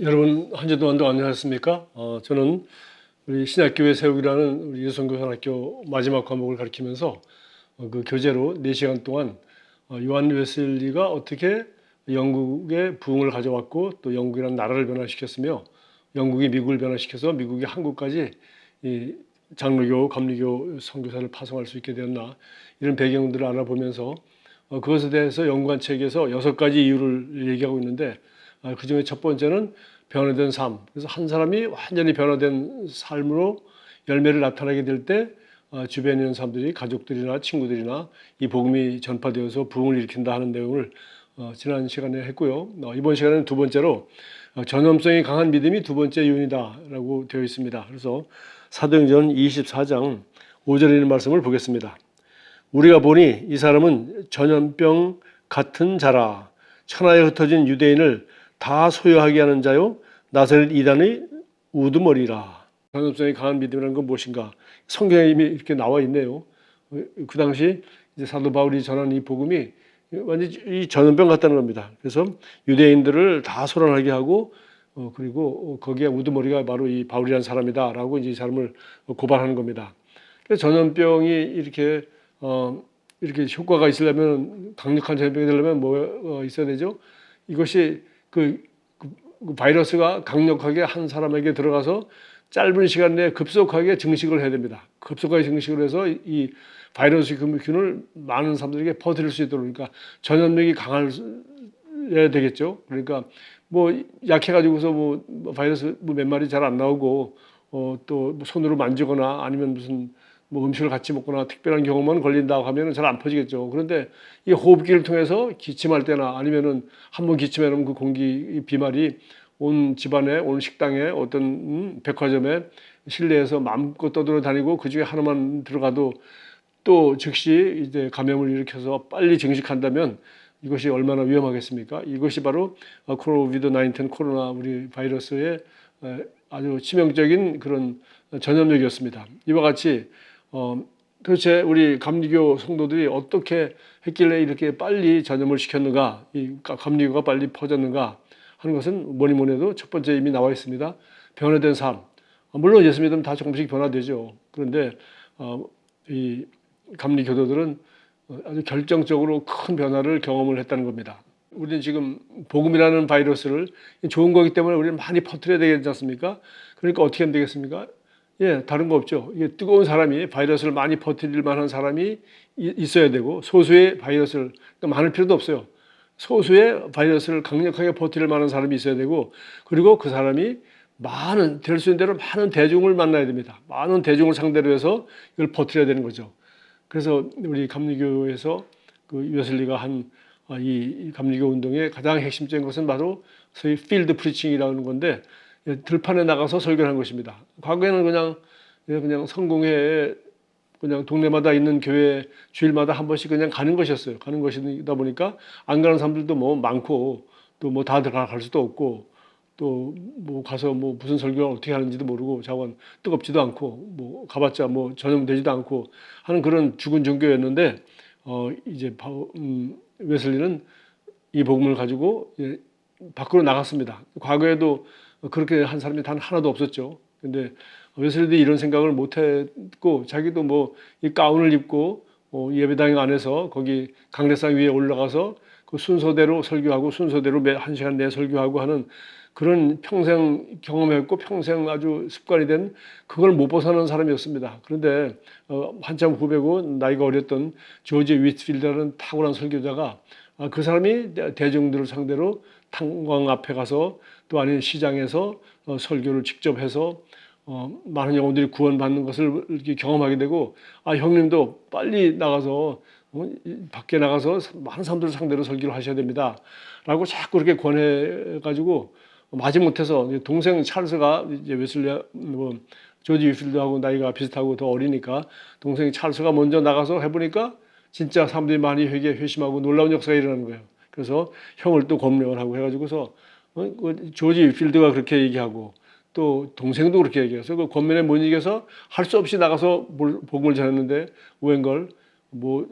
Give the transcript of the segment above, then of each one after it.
여러분 한 주 동안도 안녕하셨습니까? 저는 우리 신약교회 세우기라는 우리 예수선교사학교 마지막 과목을 가르치면서 그 교재로 4시간 동안 요한 웨슬리가 어떻게 영국의 부흥을 가져왔고 또 영국이라는 나라를 변화시켰으며 영국이 미국을 변화시켜서 미국이 한국까지 이 장로교, 감리교 선교사를 파송할 수 있게 되었나 이런 배경들을 알아보면서 그것에 대해서 연구한 책에서 6가지 이유를 얘기하고 있는데 그 중에 첫 번째는 변화된 삶. 그래서 한 사람이 완전히 변화된 삶으로 열매를 나타나게 될 때 주변에 있는 사람들이 가족들이나 친구들이나 이 복음이 전파되어서 부흥을 일으킨다 하는 내용을 지난 시간에 했고요. 이번 시간에는 두 번째로 전염성이 강한 믿음이 두 번째 이유이다라고 되어 있습니다. 그래서 사도행전 24장 5절에 있는 말씀을 보겠습니다. 우리가 보니 이 사람은 전염병 같은 자라 천하에 흩어진 유대인을 다 소유하게 하는 자요 나사렛 이단의 우두머리라. 전염성이 강한 믿음이라는 건 무엇인가? 성경에 이미 이렇게 나와 있네요. 그 당시 이제 사도 바울이 전한 이 복음이 완전히 이 전염병 같다는 겁니다. 그래서 유대인들을 다 소란하게 하고 그리고 거기에 우두머리가 바로 이 바울이라는 사람이다라고 이제 이 사람을 고발하는 겁니다. 그래서 전염병이 이렇게 효과가 있으려면 강력한 전염병이 되려면 뭐 있어야 되죠? 이것이 그 바이러스가 강력하게 한 사람에게 들어가서 짧은 시간 내에 급속하게 증식을 해야 됩니다. 급속하게 증식을 해서 이 바이러스 균을 많은 사람들에게 퍼뜨릴 수 있도록 그러니까 전염력이 강해야 되겠죠. 그러니까 뭐 약해가지고서 뭐 바이러스 몇 마리 잘 안 나오고 또 손으로 만지거나 아니면 무슨 뭐 음식을 같이 먹거나 특별한 경험만 걸린다고 하면은 잘 안 퍼지겠죠. 그런데 이 호흡기를 통해서 기침할 때나 아니면은 한번 기침하면 그 공기 비말이 온 집안에 온 식당에 어떤 백화점에 실내에서 마음껏 떠돌아다니고 그 중에 하나만 들어가도 또 즉시 이제 감염을 일으켜서 빨리 증식한다면 이것이 얼마나 위험하겠습니까? 이것이 바로 코비드-19 코로나 우리 바이러스의 아주 치명적인 그런 전염력이었습니다. 이와 같이 도대체 우리 감리교 성도들이 어떻게 했길래 이렇게 빨리 전염을 시켰는가, 이 감리교가 빨리 퍼졌는가 하는 것은 뭐니 뭐니 해도 첫 번째 이미 나와 있습니다. 변화된 삶. 물론 예수 믿으면 다 조금씩 변화되죠. 그런데 이 감리교도들은 아주 결정적으로 큰 변화를 경험을 했다는 겁니다. 우리는 지금 복음이라는 바이러스를 좋은 거기 때문에 우리는 많이 퍼뜨려야 되지 않습니까? 그러니까 어떻게 하면 되겠습니까? 예, 다른 거 없죠. 이게 뜨거운 사람이 바이러스를 많이 퍼뜨릴 만한 사람이 있어야 되고 소수의 바이러스를 그러니까 많을 필요도 없어요. 소수의 바이러스를 강력하게 퍼뜨릴 만한 사람이 있어야 되고 그리고 그 사람이 될 수 있는 대로 많은 대중을 만나야 됩니다. 많은 대중을 상대로 해서 이걸 퍼뜨려야 되는 거죠. 그래서 우리 감리교에서 그 웨슬리가 한 이 감리교 운동의 가장 핵심적인 것은 바로 소위 필드 프리칭이라는 건데 들판에 나가서 설교를 한 것입니다. 과거에는 그냥 성공회에 그냥 동네마다 있는 교회 주일마다 한 번씩 그냥 가는 것이었어요. 가는 것이다 보니까 안 가는 사람들도 뭐 많고 또 뭐 다 들어갈 수도 없고 또 뭐 가서 뭐 무슨 설교를 어떻게 하는지도 모르고 자원 뜨겁지도 않고 뭐 가봤자 뭐 전염되지도 않고 하는 그런 죽은 종교였는데 이제 웨슬리는 이 복음을 가지고 밖으로 나갔습니다. 과거에도 그렇게 한 사람이 단 하나도 없었죠. 근데 웨슬리도 이런 생각을 못했고 자기도 뭐 이 가운을 입고 예배당 안에서 거기 강대상 위에 올라가서 그 순서대로 설교하고 순서대로 매 1시간 내에 설교하고 하는 그런 평생 경험했고 평생 아주 습관이 된 그걸 못 벗어나는 사람이었습니다. 그런데 한참 후배고 나이가 어렸던 조지 위트필드라는 탁월한 설교자가 그 사람이 대중들을 상대로 탄광 앞에 가서 또 아니면 시장에서 설교를 직접 해서 많은 영혼들이 구원받는 것을 이렇게 경험하게 되고 형님도 빨리 나가서 밖에 나가서 많은 사람들을 상대로 설교를 하셔야 됩니다. 라고 자꾸 그렇게 권해가지고 마지못해서 동생 찰스가 이제 웨슬리 뭐 조지 위필드하고 나이가 비슷하고 더 어리니까 동생 찰스가 먼저 나가서 해보니까 진짜 사람들이 많이 회심하고 놀라운 역사가 일어나는 거예요. 그래서 형을 또 검명을 하고 해가지고서 조지 위필드가 그렇게 얘기하고 또 동생도 그렇게 얘기해서 그 권면에 못 이겨서 할 수 없이 나가서 복음을 전했는데 웬걸 뭐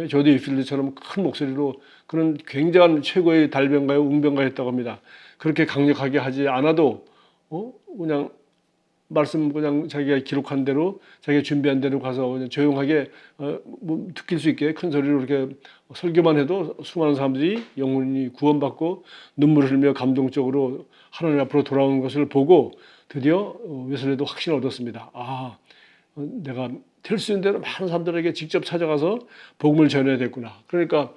조지 위필드처럼 큰 목소리로 그런 굉장한 최고의 달변가요 웅변가였다고 합니다. 그렇게 강력하게 하지 않아도 그냥 말씀 그냥 자기가 기록한 대로 자기가 준비한 대로 가서 그냥 조용하게 뭐 듣길 수 있게 큰 소리로 이렇게 설교만 해도 수많은 사람들이 영혼이 구원받고 눈물을 흘리며 감동적으로 하나님 앞으로 돌아오는 것을 보고 드디어 웨슬리도 확신을 얻었습니다. 내가 될 수 있는 대로 많은 사람들에게 직접 찾아가서 복음을 전해야 됐구나. 그러니까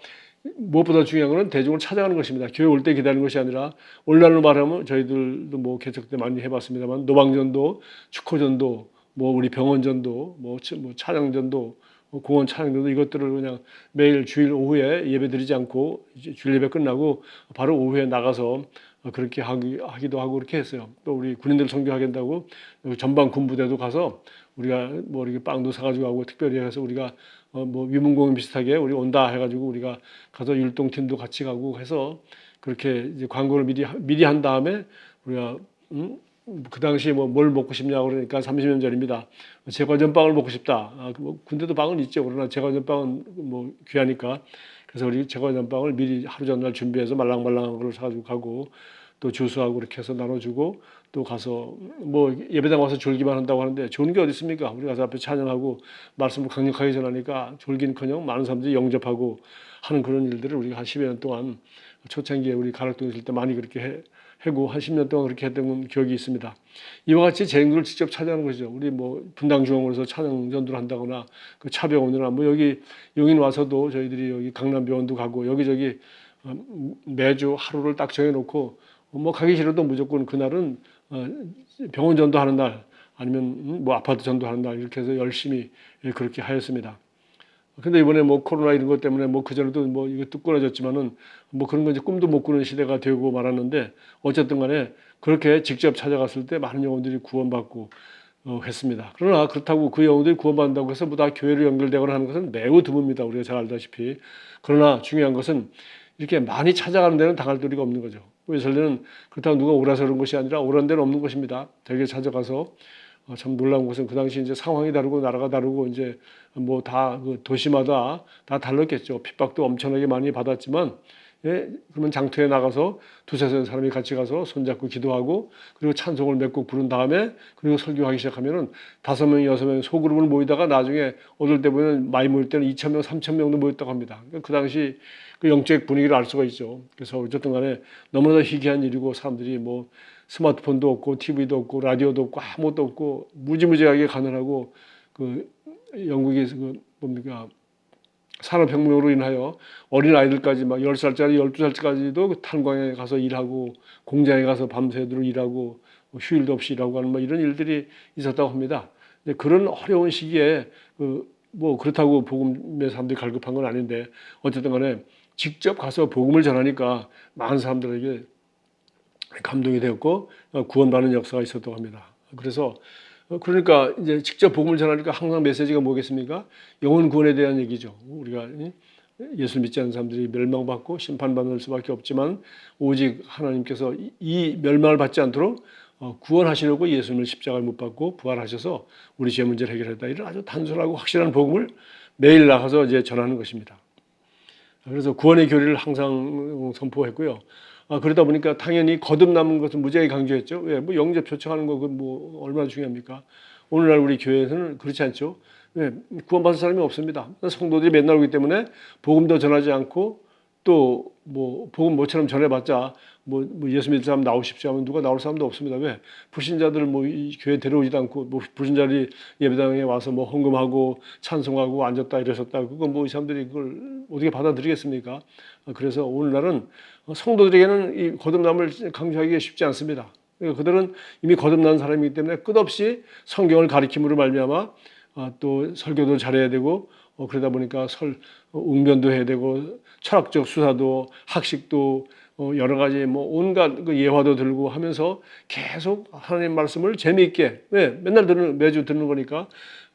무엇보다 중요한 것은 대중을 찾아가는 것입니다. 교회 올 때 기다리는 것이 아니라 오늘날로 말하면 저희들도 뭐 개척 때 많이 해봤습니다만 노방전도, 축호전도, 뭐 우리 병원전도, 뭐 찬양전도, 공원 찬양전도 이것들을 그냥 매일 주일 오후에 예배드리지 않고 주일 예배 끝나고 바로 오후에 나가서 그렇게 하기도 하고 그렇게 했어요. 또 우리 군인들 선교하겠다고 전방 군부대도 가서 우리가 뭐 이렇게 빵도 사가지고 하고 특별히 해서 우리가 뭐 위문공연 비슷하게 우리 온다 해가지고 우리가 가서 율동팀도 같이 가고 해서 그렇게 이제 광고를 미리 한 다음에 우리가 그 당시 뭐 뭘 먹고 싶냐 그러니까 30년 전입니다. 제과점빵을 먹고 싶다. 뭐 군대도 빵은 있죠. 그러나 제과점빵은 뭐 귀하니까 그래서 우리 제과점빵을 미리 하루 전날 준비해서 말랑말랑한 걸 사가지고 가고 또 주스하고 이렇게 해서 나눠주고 또 가서 뭐 예배당 와서 졸기만 한다고 하는데 좋은 게 어디 있습니까? 우리 가서 앞에 찬양하고 말씀을 강력하게 전하니까 졸기는커녕 많은 사람들이 영접하고 하는 그런 일들을 우리가 한 10여 년 동안 초창기에 우리 가락동에 있을 때 많이 그렇게 해고 한 10년 동안 그렇게 했던 기억이 있습니다. 이와 같이 재능들을 직접 찾아가는 것이죠. 우리 뭐 분당 중앙으로서 찬양 전도를 한다거나 그 차병원이나 뭐 여기 용인 와서도 저희들이 여기 강남병원도 가고 여기저기 매주 하루를 딱 정해놓고 뭐 가기 싫어도 무조건 그날은 병원 전도하는 날 아니면 뭐 아파트 전도하는 날 이렇게 해서 열심히 그렇게 하였습니다. 근데 이번에 뭐 코로나 이런 것 때문에 뭐 그전에도 뭐 이것도 끊어졌지만은 뭐 그런 건 이제 꿈도 못 꾸는 시대가 되고 말았는데 어쨌든 간에 그렇게 직접 찾아갔을 때 많은 영혼들이 구원받고 했습니다. 그러나 그렇다고 그 영혼들이 구원받는다고 해서 뭐 다 교회로 연결되거나 하는 것은 매우 드뭅니다. 우리가 잘 알다시피. 그러나 중요한 것은 이렇게 많이 찾아가는 데는 당할 도리가 없는 거죠. 웨슬리는 그렇다고 누가 오라서 그런 것이 아니라 오란 데는 없는 것입니다. 되게 찾아가서 참 놀라운 것은 그 당시 이제 상황이 다르고 나라가 다르고 이제 뭐 다 그 도시마다 다 달랐겠죠. 핍박도 엄청나게 많이 받았지만 그러면 장터에 나가서 두세 사람이 같이 가서 손잡고 기도하고 그리고 찬송을 몇 곡 부른 다음에 그리고 설교하기 시작하면은 5명, 6명 소그룹을 모이다가 나중에 어떨 때 보면 많이 모일 때는 2,000명, 3,000명도 모였다고 합니다. 그 당시 그 영적 분위기를 알 수가 있죠. 그래서 어쨌든 간에 너무나 희귀한 일이고 사람들이 뭐 스마트폰도 없고 TV도 없고 라디오도 없고 아무것도 없고 무지무지하게 가난하고 그 영국에서 그 뭡니까 산업혁명으로 인하여 어린 아이들까지 막 10살짜리, 12살까지도 그 탄광에 가서 일하고 공장에 가서 밤새도록 일하고 휴일도 없이 일하고 하는 뭐 이런 일들이 있었다고 합니다. 근데 그런 어려운 시기에 뭐 그렇다고 복음의 사람들이 갈급한 건 아닌데 어쨌든 간에 직접 가서 복음을 전하니까 많은 사람들에게 감동이 되었고 구원받는 역사가 있었다고 합니다. 그래서 그러니까 이제 직접 복음을 전하니까 항상 메시지가 뭐겠습니까? 영혼 구원에 대한 얘기죠. 우리가 예수 믿지 않는 사람들이 멸망받고 심판받을 수밖에 없지만 오직 하나님께서 이 멸망을 받지 않도록 구원하시려고 예수님을 십자가에 못 박고 부활하셔서 우리 죄 문제를 해결했다. 이런 아주 단순하고 확실한 복음을 매일 나가서 이제 전하는 것입니다. 그래서 구원의 교리를 항상 선포했고요. 그러다 보니까 당연히 거듭 남은 것은 무지하게 강조했죠. 왜? 뭐 영접 초청하는 거 뭐 얼마나 중요합니까? 오늘날 우리 교회에서는 그렇지 않죠. 왜? 구원받은 사람이 없습니다. 성도들이 맨날 오기 때문에 복음도 전하지 않고 또 뭐 복음 모처럼 전해봤자 뭐 예수 믿는 사람 나오십시오 하면 누가 나올 사람도 없습니다. 왜? 불신자들 뭐 이 교회 데려오지도 않고 뭐 불신자들이 예배당에 와서 뭐 헌금하고 찬송하고 앉았다 일어섰다 그거 뭐 이 사람들이 그걸 어떻게 받아들이겠습니까? 그래서 오늘날은 성도들에게는 이 거듭남을 강조하기가 쉽지 않습니다. 그들은 이미 거듭난 사람이기 때문에 끝없이 성경을 가리킴으로 말미암아 또 설교도 잘해야 되고 그러다 보니까 웅변도 해야 되고 철학적 수사도 학식도 여러 가지 뭐 온갖 그 예화도 들고 하면서 계속 하나님 말씀을 재미있게 맨날 매주 듣는 거니까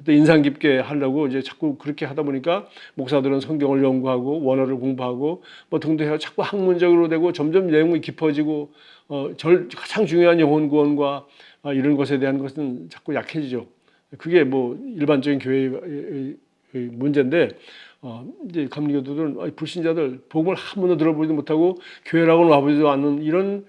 또 인상 깊게 하려고 이제 자꾸 그렇게 하다 보니까 목사들은 성경을 연구하고 원어를 공부하고 뭐 등등 해서 자꾸 학문적으로 되고 점점 내용이 깊어지고 가장 중요한 영혼 구원과 이런 것에 대한 것은 자꾸 약해지죠. 그게 뭐 일반적인 교회의 문제인데 이제 감리교도들은 불신자들 복음을 한 번도 들어보지도 못하고 교회라고는 와보지도 않는 이런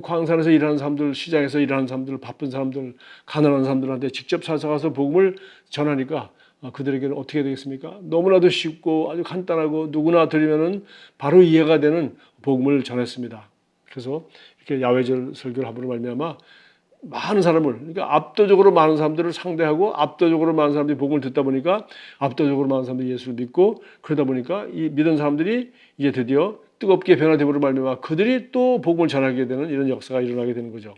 광산에서 일하는 사람들, 시장에서 일하는 사람들, 바쁜 사람들, 가난한 사람들한테 직접 찾아가서 복음을 전하니까 그들에게는 어떻게 되겠습니까? 너무나도 쉽고 아주 간단하고 누구나 들으면은 바로 이해가 되는 복음을 전했습니다. 그래서 이렇게 야외절 설교를 함으로 말미암아 많은 사람을, 그러니까 압도적으로 많은 사람들을 상대하고 압도적으로 많은 사람들이 복음을 듣다 보니까 압도적으로 많은 사람들이 예수를 믿고, 그러다 보니까 이 믿은 사람들이 이제 드디어 뜨겁게 변화됨으로 말미암아 그들이 또 복음을 전하게 되는 이런 역사가 일어나게 되는 거죠.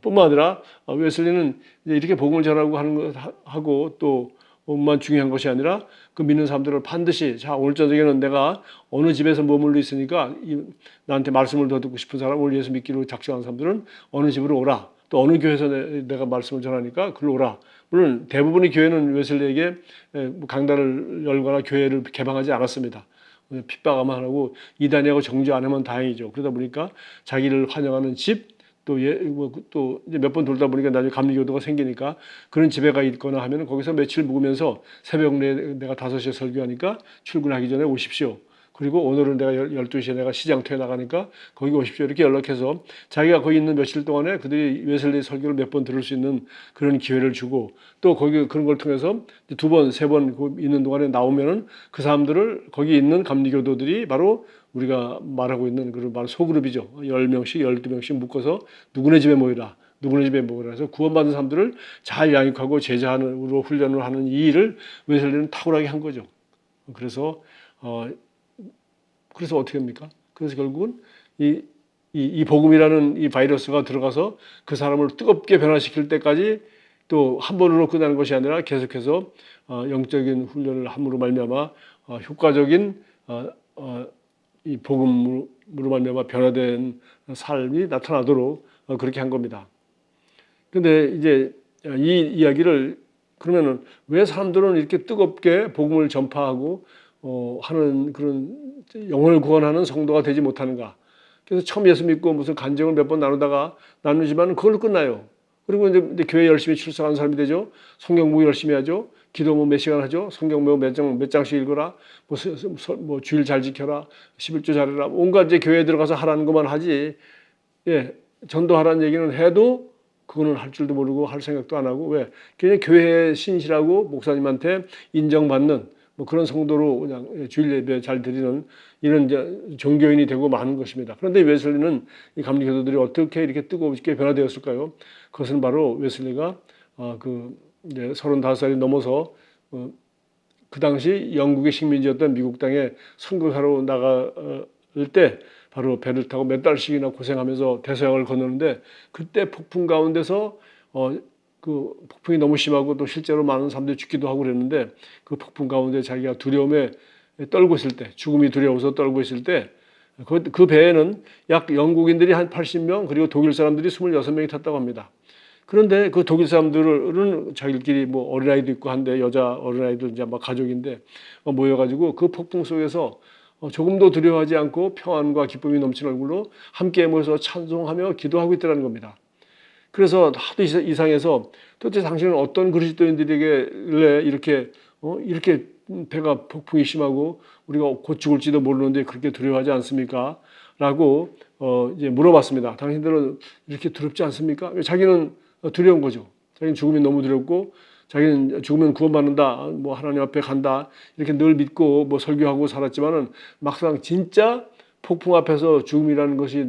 뿐만 아니라 웨슬리는 이제 이렇게 복음을 전하고 하는 것 하고 또만 중요한 것이 아니라 그 믿는 사람들을 반드시, 자 오늘 저녁에는 내가 어느 집에서 머물러 있으니까 나한테 말씀을 더 듣고 싶은 사람, 오늘 예수 믿기로 작정한 사람들은 어느 집으로 오라. 또 어느 교회에서 내가 말씀을 전하니까 글로 오라. 물론 대부분의 교회는 웨슬리에게 강단을 열거나 교회를 개방하지 않았습니다. 핍박만 하고 이단이하고 정죄 안 하면 다행이죠. 그러다 보니까 자기를 환영하는 집, 또 이제 몇 번 돌다 보니까 나중에 감리교도가 생기니까 그런 집에가 있거나 하면 거기서 며칠 묵으면서 새벽 내가 5시에 설교하니까 출근하기 전에 오십시오. 그리고 오늘은 내가 12시에 내가 시장터에 나가니까 거기 오십시오. 이렇게 연락해서 자기가 거기 있는 며칠 동안에 그들이 웨슬리 설교를 몇 번 들을 수 있는 그런 기회를 주고, 또 거기 그런 걸 통해서 2번, 3번 있는 동안에 나오면은 그 사람들을 거기 있는 감리교도들이 바로 우리가 말하고 있는 그런 바로 소그룹이죠. 10명씩, 12명씩 묶어서 누구네 집에 모이라. 누구네 집에 모이라 해서 구원받은 사람들을 잘 양육하고 제자로 훈련을 하는 이 일을 웨슬리는 탁월하게 한 거죠. 그래서 어떻게 합니까? 그래서 결국은 이 복음이라는 이 바이러스가 들어가서 그 사람을 뜨겁게 변화시킬 때까지 또 한 번으로 끝나는 것이 아니라 계속해서 영적인 훈련을 함으로 말미암아 효과적인 이 복음으로 말미암아 변화된 삶이 나타나도록 그렇게 한 겁니다. 근데 이제 이 이야기를, 그러면은 왜 사람들은 이렇게 뜨겁게 복음을 전파하고 하는 그런 영혼을 구원하는 성도가 되지 못하는가? 그래서 처음 예수 믿고 무슨 간증을 몇 번 나누지만 그걸로 끝나요. 그리고 이제 교회 열심히 출석하는 사람이 되죠. 성경 공부 열심히 하죠. 기도 몇 시간 하죠. 성경 몇 장씩 읽어라. 뭐 주일 잘 지켜라. 11조 잘해라. 온갖 이제 교회에 들어가서 하라는 것만 하지. 예, 전도하라는 얘기는 해도 그거는 할 줄도 모르고 할 생각도 안 하고, 왜? 그냥 교회에 신실하고 목사님한테 인정받는 뭐 그런 성도로 그냥 주일 예배 잘 드리는 이런 이제 종교인이 되고 마는 것입니다. 그런데 웨슬리는 이 감리교도들이 어떻게 이렇게 뜨겁게 변화되었을까요? 그것은 바로 웨슬리가 이제 35살이 넘어서 그 당시 영국의 식민지였던 미국 땅에 선교하러 나갈 때 바로 배를 타고 몇 달씩이나 고생하면서 대서양을 건너는데, 그때 폭풍 가운데서 그 폭풍이 너무 심하고 또 실제로 많은 사람들이 죽기도 하고 그랬는데, 그 폭풍 가운데 자기가 두려움에 떨고 있을 때, 죽음이 두려워서 떨고 있을 때, 그 배에는 약 영국인들이 한 80명, 그리고 독일 사람들이 26명이 탔다고 합니다. 그런데 그 독일 사람들은 자기들끼리 뭐 어린아이도 있고 한데, 여자 어린아이들 이제 막 가족인데 모여가지고 그 폭풍 속에서 조금도 두려워하지 않고 평안과 기쁨이 넘치는 얼굴로 함께 모여서 찬송하며 기도하고 있더라는 겁니다. 그래서 하도 이상해서 도대체 당신은 어떤 그리스도인들에게 이렇게 배가 폭풍이 심하고 우리가 곧 죽을지도 모르는데 그렇게 두려워하지 않습니까? 라고 이제 물어봤습니다. 당신들은 이렇게 두렵지 않습니까? 자기는 두려운 거죠. 자기는 죽음이 너무 두렵고, 자기는 죽으면 구원받는다, 뭐 하나님 앞에 간다, 이렇게 늘 믿고 뭐 설교하고 살았지만은 막상 진짜 폭풍 앞에서 죽음이라는 것이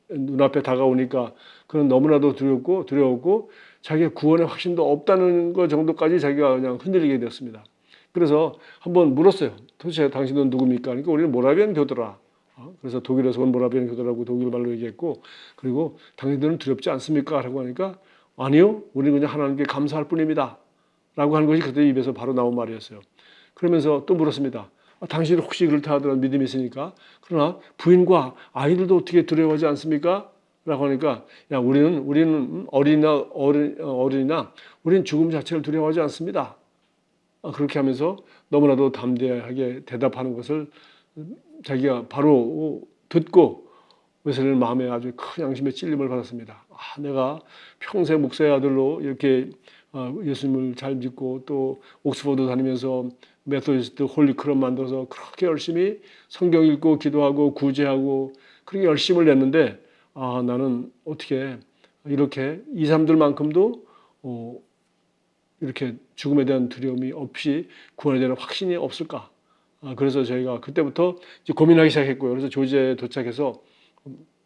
눈앞에 다가오니까 그는 너무나도 두려웠고 자기의 구원의 확신도 없다는 것 정도까지 자기가 그냥 흔들리게 되었습니다. 그래서 한번 물었어요. 도대체 당신은 누굽니까? 그러니까 우리는 모라비안 교도라. 그래서 독일에서 온 모라비안 교도라고 독일 말로 얘기했고, 그리고 당신들은 두렵지 않습니까? 라고 하니까 아니요, 우리는 그냥 하나님께 감사할 뿐입니다. 라고 하는 것이 그때 입에서 바로 나온 말이었어요. 그러면서 또 물었습니다. 당신은 혹시 그렇다 하더라도 믿음이 있으니까, 그러나 부인과 아이들도 어떻게 두려워하지 않습니까? 라고 하니까, 야, 우리는 어린이나 우리는 죽음 자체를 두려워하지 않습니다. 그렇게 하면서 너무나도 담대하게 대답하는 것을 자기가 바로 듣고 웨슬리는 마음에 아주 큰 양심의 찔림을 받았습니다. 내가 평생 목사의 아들로 이렇게 예수님을 잘 믿고 또 옥스퍼드 다니면서 메소디스트 홀리클럽 만들어서 그렇게 열심히 성경 읽고 기도하고 구제하고 그렇게 열심을 냈는데, 나는 어떻게 이렇게 이 사람들만큼도 이렇게 죽음에 대한 두려움이 없이 구원에 대한 확신이 없을까? 그래서 저희가 그때부터 이제 고민하기 시작했고요. 그래서 조지아에 도착해서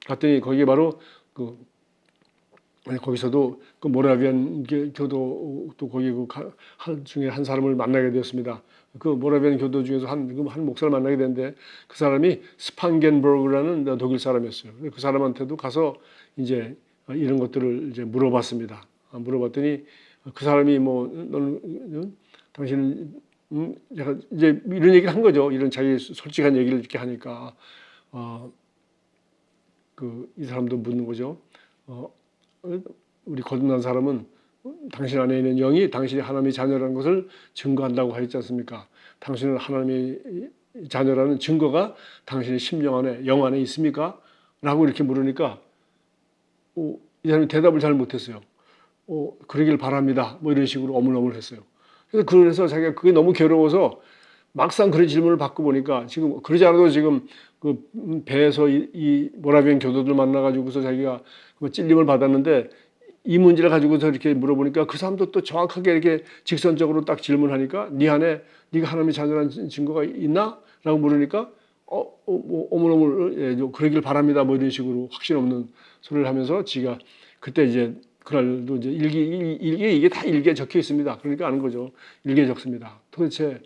갔더니 거기에 바로 거기서도 그 모라비안 교도 또 거기 중에 한 사람을 만나게 되었습니다. 그 모라비안 교도 중에서 한 목사를 만나게 됐는데 그 사람이 스판겐버그라는 독일 사람이었어요. 그 사람한테도 가서 이제 이런 것들을 이제 물어봤습니다. 물어봤더니 그 사람이 뭐 너는 당신은 제가 이제 이런 얘기를 한 거죠. 이런 자기 솔직한 얘기를 이렇게 하니까 이 사람도 묻는 거죠. 우리 거듭난 사람은 당신 안에 있는 영이 당신이 하나님의 자녀라는 것을 증거한다고 하였지 않습니까? 당신은 하나님의 자녀라는 증거가 당신의 심령 안에, 영 안에 있습니까? 라고 이렇게 물으니까 이 사람이 대답을 잘 못했어요. 그러길 바랍니다. 뭐 이런 식으로 어물어물했어요. 그래서 자기가 그게 너무 괴로워서 막상 그런 질문을 받고 보니까 지금 그러지 않아도 지금 그 배에서 이 모라비안 교도들 만나가지고서 자기가 찔림을 받았는데 이 문제를 가지고서 이렇게 물어보니까 그 사람도 또 정확하게 이렇게 직선적으로 딱 질문하니까 네 안에 네가 하나님의 자녀라는 증거가 있나? 라고 물으니까 뭐 어물어물 그러길 바랍니다. 뭐 이런 식으로 확신 없는 소리를 하면서 지가 그때 이제 그날도 이제 일기에 이게 다 일기에 적혀 있습니다. 그러니까 아는 거죠. 일기에 적습니다. 도대체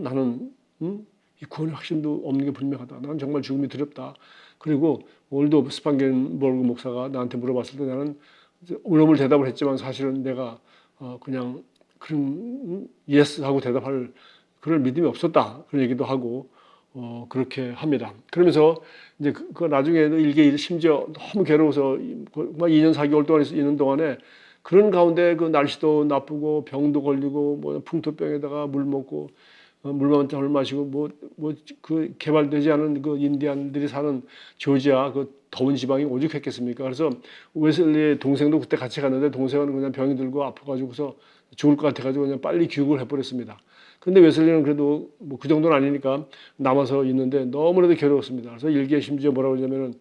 나는 이 구원의 확신도 없는 게 분명하다. 나는 정말 죽음이 두렵다. 그리고 올도 스판겐버그 목사가 나한테 물어봤을 때 나는 물어물 대답을 했지만 사실은 내가 그냥 그런 예스 하고 대답할 그런 믿음이 없었다. 그런 얘기도 하고 그렇게 합니다. 그러면서 이제 그 나중에 일개 심지어 너무 괴로워서 막 2년 4개월 동안 있는 동안에 그런 가운데 그 날씨도 나쁘고 병도 걸리고 뭐 풍토병에다가 물 먹고 물만 마시고 뭐 그 개발되지 않은 그 인디안들이 사는 조지아 그 더운 지방이 오죽했겠습니까? 그래서 웨슬리의 동생도 그때 같이 갔는데 동생은 그냥 병이 들고 아파가지고서 죽을 것 같아가지고 그냥 빨리 귀국을 해버렸습니다. 근데 웨슬리는 그래도 뭐 그 정도는 아니니까 남아서 있는데 너무나도 괴로웠습니다. 그래서 일기에 심지어 뭐라고 하냐면은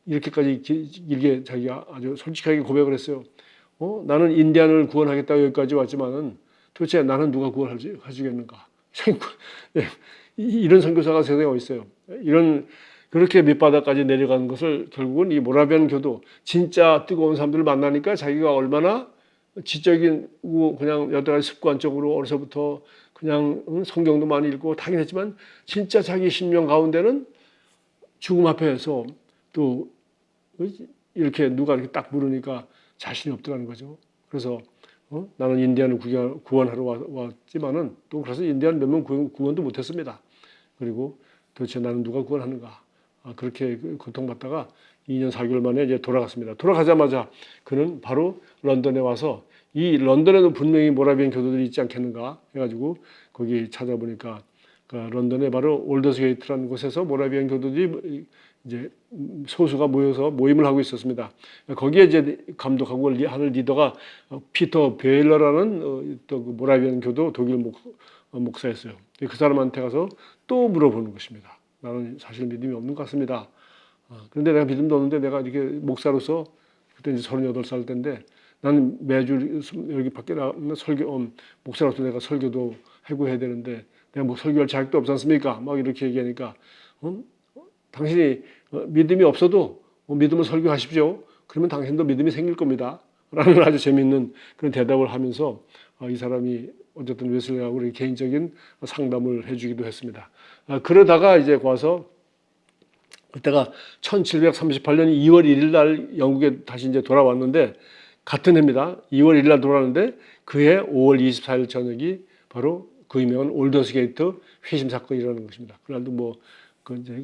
이렇게까지 일기에 자기가 아주 솔직하게 고백을 했어요. 나는 인디안을 구원하겠다고 여기까지 왔지만은 도대체 나는 누가 구원해주겠는가? 이런 선교사가 세상에 어디 있어요? 이런 그렇게 밑바닥까지 내려가는 것을 결국은 이 모라비안 교도 진짜 뜨거운 사람들을 만나니까 자기가 얼마나 지적인 그냥 여러 가지 습관적으로 어려서부터 그냥 성경도 많이 읽고 하긴 했지만 진짜 자기 심령 가운데는 죽음 앞에서 또 이렇게 누가 이렇게 딱 물으니까 자신이 없더라는 거죠. 그래서 나는 인디안을 구원하러 왔지만은 또 그래서 인디안 몇 명 구원도 못했습니다. 그리고 도대체 나는 누가 구원하는가? 그렇게 고통받다가 2년 4개월 만에 이제 돌아갔습니다. 돌아가자마자 그는 바로 런던에 와서 이 런던에도 분명히 모라비안 교도들이 있지 않겠는가 해가지고 거기 찾아보니까 런던에 바로 올더스 게이트라는 곳에서 모라비안 교도들이 이제 소수가 모여서 모임을 하고 있었습니다. 거기에 이제 감독하고 하는 리더가 피터 베일러라는 또 그 모라비안 교도 독일 목사였어요. 그 사람한테 가서 또 물어보는 것입니다. 나는 사실 믿음이 없는 것 같습니다. 그런데 내가 믿음도 없는데 내가 이렇게 목사로서 그때 이제 38살 때인데 나는 매주 여기 밖에 목사로서 내가 설교도 하고 해야 되는데 내가 뭐 설교할 자격도 없지 않습니까? 막 이렇게 얘기하니까 당신이 믿음이 없어도 믿음을 설교하십시오. 그러면 당신도 믿음이 생길 겁니다. 라는 아주 재미있는 그런 대답을 하면서 이 사람이 어쨌든 웨슬리하고 개인적인 상담을 해주기도 했습니다. 그러다가 이제 와서 그때가 1738년 2월 1일 날 영국에 다시 이제 돌아왔는데 같은 해입니다. 2월 1일 날 돌아왔는데 그해 5월 24일 저녁이 바로 그 유명한 올더스 게이트 회심 사건이 일어나는 것입니다. 그날도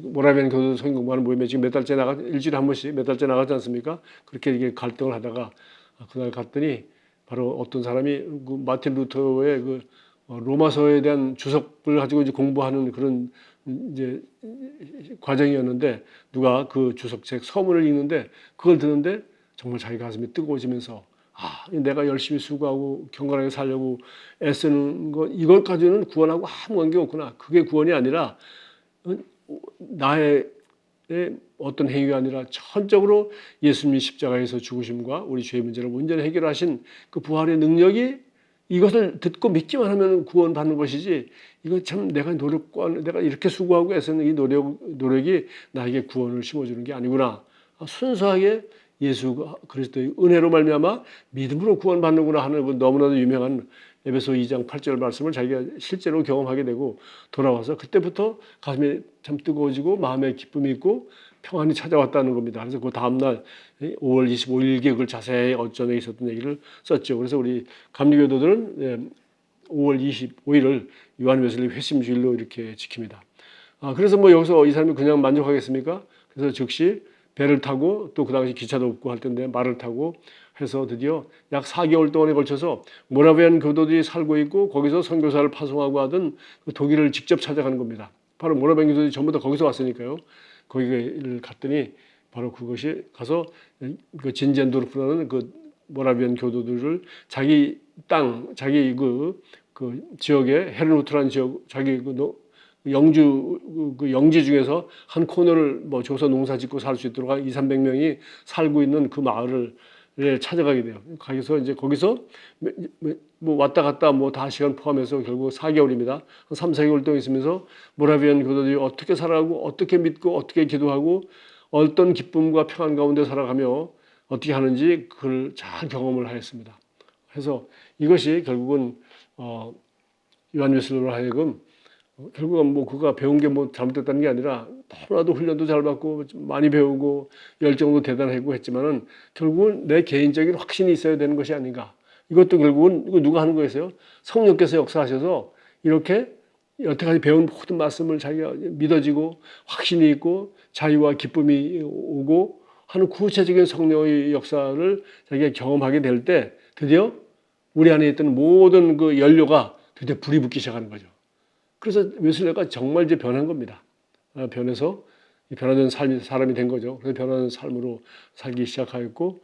모라비안 교도 성경 공부하는 모임에 지금 몇 달째 일주일에 한 번씩 몇 달째 나가지 않습니까? 그렇게 이게 갈등을 하다가 그날 갔더니 바로 어떤 사람이 그 마틴 루터의 그 로마서에 대한 주석을 가지고 이제 공부하는 그런 이제 과정이었는데 누가 그 주석책 서문을 읽는데 그걸 듣는데 정말 자기 가슴이 뜨거워지면서 내가 열심히 수고하고 경건하게 살려고 애쓰는 것 이걸까지는 구원하고 아무 관계 없구나. 그게 구원이 아니라 나의 어떤 행위가 아니라 전적으로 예수님이 십자가에서 죽으심과 우리 죄의 문제를 온전히 해결하신 그 부활의 능력이 이것을 듣고 믿기만 하면 구원받는 것이지, 이거 참 내가 내가 이렇게 수고하고 애쓰는 이 노력이 나에게 구원을 심어주는 게 아니구나. 순수하게 예수 그리스도의 은혜로 말미암아 믿음으로 구원받는구나 하는 그 너무나도 유명한 에베소 2장 8절 말씀을 자기가 실제로 경험하게 되고 돌아와서 그때부터 가슴이 참 뜨거워지고 마음에 기쁨이 있고 평안이 찾아왔다는 겁니다. 그래서 그 다음날 5월 25일께 그걸 자세히 어전에 있었던 얘기를 썼죠. 그래서 우리 감리교도들은 5월 25일을 요한 웨슬리 회심주일로 이렇게 지킵니다. 그래서 뭐 여기서 이 사람이 그냥 만족하겠습니까? 그래서 즉시 배를 타고, 또 그 당시 기차도 없고 할 텐데 말을 타고 해서 드디어 약 4개월 동안에 걸쳐서 모라비안 교도들이 살고 있고 거기서 선교사를 파송하고 하던 그 독일을 직접 찾아가는 겁니다. 바로 모라비안 교도들이 전부 다 거기서 왔으니까요. 거기를 갔더니 바로 그것이 가서 그 진젠도르프라는 그 모라비안 교도들을 자기 땅, 자기 그 지역에 헤르누트라는 지역, 자기 그 영지 중에서 한 코너를 뭐 줘서 농사 짓고 살 수 있도록 한 200~300명이 살고 있는 그 마을을 찾아가게 돼요. 거기서 뭐 왔다 갔다 뭐 다 시간 포함해서 결국 4개월입니다. 한 3~4개월 동안 있으면서 모라비안 교도들이 어떻게 살아가고 어떻게 믿고 어떻게 기도하고 어떤 기쁨과 평안 가운데 살아가며 어떻게 하는지 그걸 잘 경험을 하였습니다. 그래서 이것이 결국은 요한 웨슬리로 하여금 결국은 뭐 그가 배운 게 뭐 잘못됐다는 게 아니라 너무나도 훈련도 잘 받고 많이 배우고 열정도 대단하고 했지만은 결국은 내 개인적인 확신이 있어야 되는 것이 아닌가. 이것도 결국은 이거 누가 하는 거였어요? 성령께서 역사하셔서 이렇게 여태까지 배운 모든 말씀을 자기가 믿어지고 확신이 있고 자유와 기쁨이 오고 하는 구체적인 성령의 역사를 자기가 경험하게 될 때 드디어 우리 안에 있던 모든 그 연료가 드디어 불이 붙기 시작하는 거죠. 그래서 웨슬리가 정말 이제 변한 겁니다. 변해서 변화된 사람이 된 거죠. 그래서 변화된 삶으로 살기 시작하였고,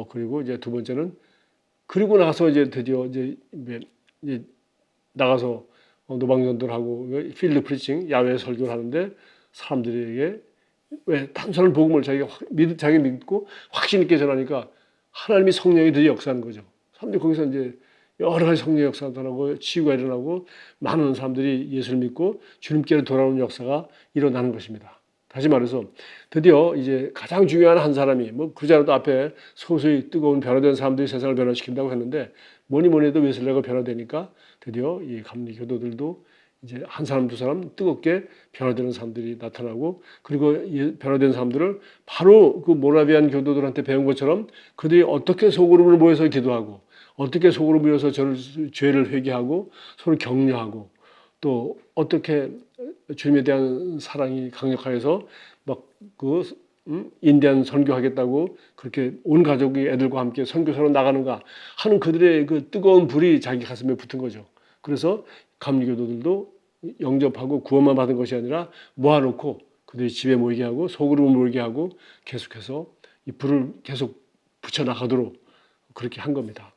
그리고 이제 두 번째는 그리고 나서 이제 드디어 이제 나가서 노방전도를 하고 필드 프리칭 야외 설교를 하는데 사람들에게 왜 단순한 복음을 자기 믿고 확신 있게 전하니까 하나님이 성령이 드디어 역사하는 거죠. 사람들이 거기서 이제 여러 가지 성령 역사가 일어나고 치유가 일어나고 많은 사람들이 예수를 믿고 주님께로 돌아오는 역사가 일어나는 것입니다. 다시 말해서 드디어 이제 가장 중요한 한 사람이 뭐 그자라도 앞에 소수의 뜨거운 변화된 사람들이 세상을 변화시킨다고 했는데 뭐니 해도 웨슬리가 변화되니까 드디어 이 감리 교도들도 이제 한 사람 두 사람 뜨겁게 변화되는 사람들이 나타나고 그리고 변화된 사람들을 바로 그 모라비안 교도들한테 배운 것처럼 그들이 어떻게 소그룹을 모여서 기도하고 어떻게 속으로 모여서 죄를 회개하고 서로 격려하고 또 어떻게 주님에 대한 사랑이 강력하여서 인디안 선교하겠다고 그렇게 온 가족이 애들과 함께 선교사로 나가는가 하는 그들의 그 뜨거운 불이 자기 가슴에 붙은 거죠. 그래서 감리교도들도 영접하고 구원만 받은 것이 아니라 모아놓고 그들이 집에 모이게 하고 소그룹을 모이게 하고 계속해서 이 불을 계속 붙여나가도록 그렇게 한 겁니다.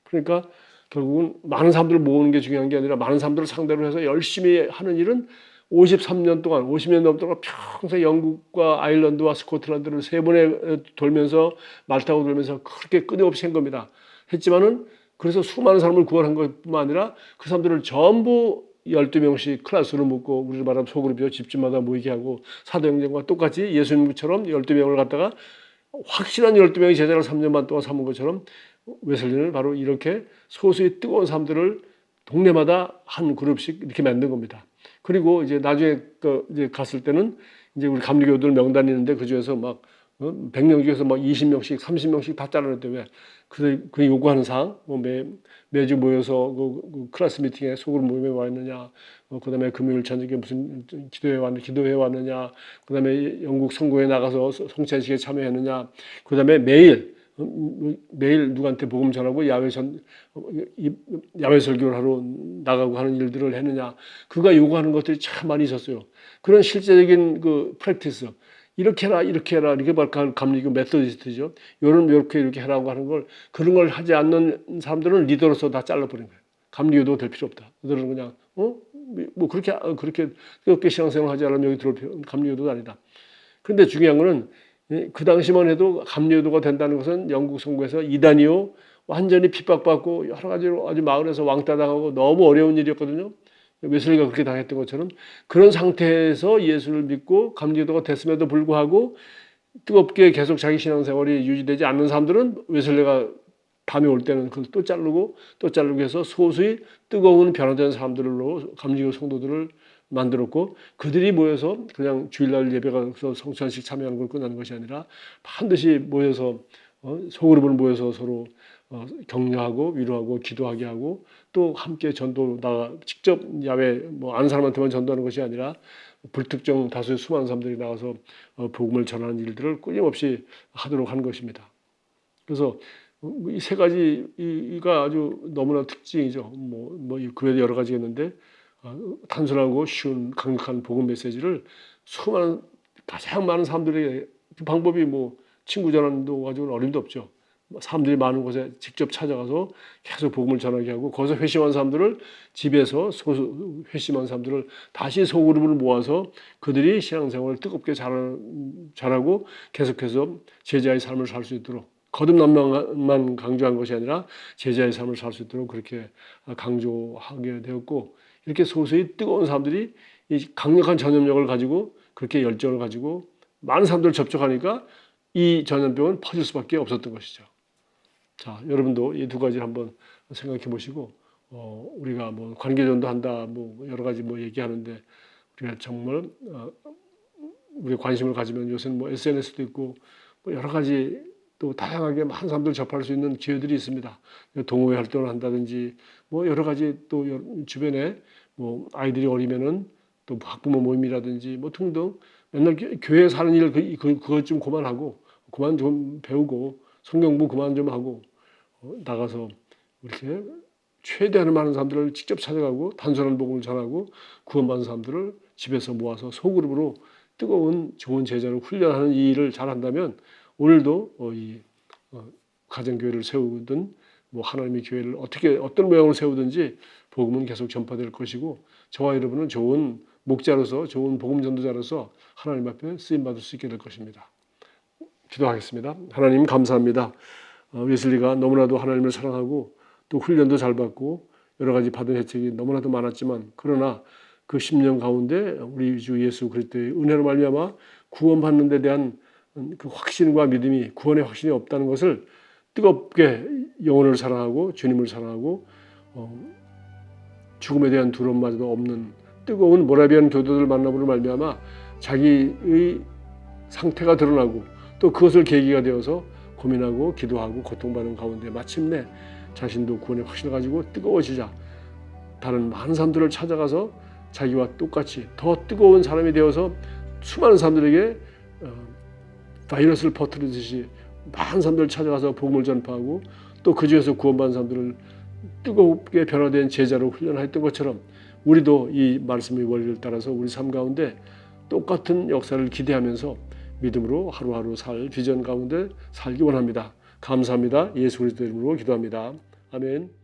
그러니까 결국은 많은 사람들을 모으는 게 중요한 게 아니라 많은 사람들을 상대로 해서 열심히 하는 일은 53년 동안 50년 넘도록 평생 영국과 아일랜드와 스코틀랜드를 세 번에 돌면서 말타고 돌면서 그렇게 끊임없이 한 겁니다. 했지만은 그래서 수많은 사람을 구원한 것뿐만 아니라 그 사람들을 전부 12명씩 클래스로 묶고 우리를 말하면 소그룹이요 집집마다 모이게 하고 사도행전과 똑같이 예수님처럼 12명을 갖다가 확실한 12명의 제자를 3년 반 동안 삼은 것처럼 웨슬리는 바로 이렇게 소수의 뜨거운 사람들을 동네마다 한 그룹씩 이렇게 만든 겁니다. 그리고 이제 나중에 이제 갔을 때는 이제 우리 감리교도들 명단이 있는데 그 중에서 막 100명 중에서 막 20명씩, 30명씩 다 잘라냈대. 왜? 그 요구하는 사항, 매주 모여서 그 클래스 미팅에 소그룹 모임에 와 있느냐, 그다음에 금요일 저녁에 무슨 기도회 왔느냐, 그다음에 영국 선교에 나가서 성찬식에 참여했느냐, 그다음에 매일 누구한테 복음 전하고 야외 설교를 하러 나가고 하는 일들을 했느냐. 그가 요구하는 것들이 참 많이 있었어요. 그런 실제적인 그 프랙티스. 이렇게 해라, 이렇게 해라. 이렇게 감리교 메소디스트죠. 이렇게 하라고 하는 걸 그런 걸 하지 않는 사람들은 리더로서 다 잘라버린 거예요. 감리교도 될 필요 없다. 그들은 그냥 뭐 그렇게 뜨겁게 신앙생활 하지 않으면 여기 들어올 감리교도가 아니다. 그런데 중요한 거는 그 당시만 해도 감리교도가 된다는 것은 영국 선교에서 이단이요 완전히 핍박받고 여러 가지로 아주 마을에서 왕따 당하고 너무 어려운 일이었거든요. 웨슬리가 그렇게 당했던 것처럼 그런 상태에서 예수를 믿고 감리교도가 됐음에도 불구하고 뜨겁게 계속 자기 신앙생활이 유지되지 않는 사람들은 웨슬리가 밤이 올 때는 그걸 또 자르고 해서 소수의 뜨거운 변화된 사람들로 감리교 성도들을 만들었고 그들이 모여서 그냥 주일날 예배 가서 성찬식 참여하는 걸 끝나는 것이 아니라 반드시 모여서 소그룹을 모여서 서로 격려하고 위로하고 기도하게 하고 또 함께 전도 나가 직접 야외 뭐 아는 사람한테만 전도하는 것이 아니라 불특정 다수의 수많은 사람들이 나와서 복음을 전하는 일들을 끊임없이 하도록 한 것입니다. 그래서 이 세 가지가 아주 너무나 특징이죠. 그 외에도 여러 가지겠는데 단순하고 쉬운 강력한 복음 메시지를 수많은 가장 많은 사람들에게 그 방법이 뭐 친구 전환도 가지고는 어림도 없죠. 사람들이 많은 곳에 직접 찾아가서 계속 복음을 전하게 하고 거기서 회심한 사람들을 집에서 회심한 사람들을 다시 소그룹을 모아서 그들이 신앙생활을 뜨겁게 잘하고 계속해서 제자의 삶을 살 수 있도록 거듭남만 강조한 것이 아니라 제자의 삶을 살 수 있도록 그렇게 강조하게 되었고 이렇게 소수의 뜨거운 사람들이 이 강력한 전염력을 가지고 그렇게 열정을 가지고 많은 사람들을 접촉하니까 이 전염병은 퍼질 수밖에 없었던 것이죠. 자, 여러분도 이 두 가지를 한번 생각해 보시고 우리가 뭐 관계전도 한다, 뭐 여러 가지 뭐 얘기하는데 우리가 정말 우리가 관심을 가지면 요새는 뭐 SNS도 있고 뭐 여러 가지 또 다양하게 많은 사람들 접할 수 있는 기회들이 있습니다. 동호회 활동을 한다든지 뭐 여러 가지 또 주변에 뭐 아이들이 어리면은 또 학부모 모임이라든지 뭐 등등 맨날 교회에 사는 일 그것 좀 그만하고 그만 좀 배우고 성경 공부 그만 좀 하고 나가서 이렇게 최대한 많은 사람들을 직접 찾아가고 단순한 복음을 전하고 구원받은 사람들을 집에서 모아서 소그룹으로 뜨거운 좋은 제자로 훈련하는 이 일을 잘한다면 오늘도 이 가정교회를 세우든 뭐 하나님의 교회를 어떤 모양으로 세우든지 복음은 계속 전파될 것이고 저와 여러분은 좋은 목자로서 좋은 복음 전도자로서 하나님 앞에 쓰임 받을 수 있게 될 것입니다. 기도하겠습니다. 하나님 감사합니다. 웨슬리가 너무나도 하나님을 사랑하고 또 훈련도 잘 받고 여러 가지 받은 혜택이 너무나도 많았지만 그러나 그 10년 가운데 우리 주 예수 그리스도의 은혜로 말미암아 구원받는 데 대한 그 확신과 믿음이 구원의 확신이 없다는 것을 뜨겁게 영혼을 사랑하고 주님을 사랑하고 죽음에 대한 두려움마저도 없는 뜨거운 모라비안 교도들 만남으로 말미암아 자기의 상태가 드러나고 또 그것을 계기가 되어서 고민하고 기도하고 고통받는 가운데 마침내 자신도 구원의 확신을 가지고 뜨거워지자 다른 많은 사람들을 찾아가서 자기와 똑같이 더 뜨거운 사람이 되어서 수많은 사람들에게 바이러스를 퍼뜨리듯이 많은 사람들을 찾아가서 복음을 전파하고 또 그 중에서 구원받은 사람들을 뜨겁게 변화된 제자로 훈련했던 것처럼 우리도 이 말씀의 원리를 따라서 우리 삶 가운데 똑같은 역사를 기대하면서 믿음으로 하루하루 살 비전 가운데 살기 원합니다. 감사합니다. 예수 그리스도 이름으로 기도합니다. 아멘.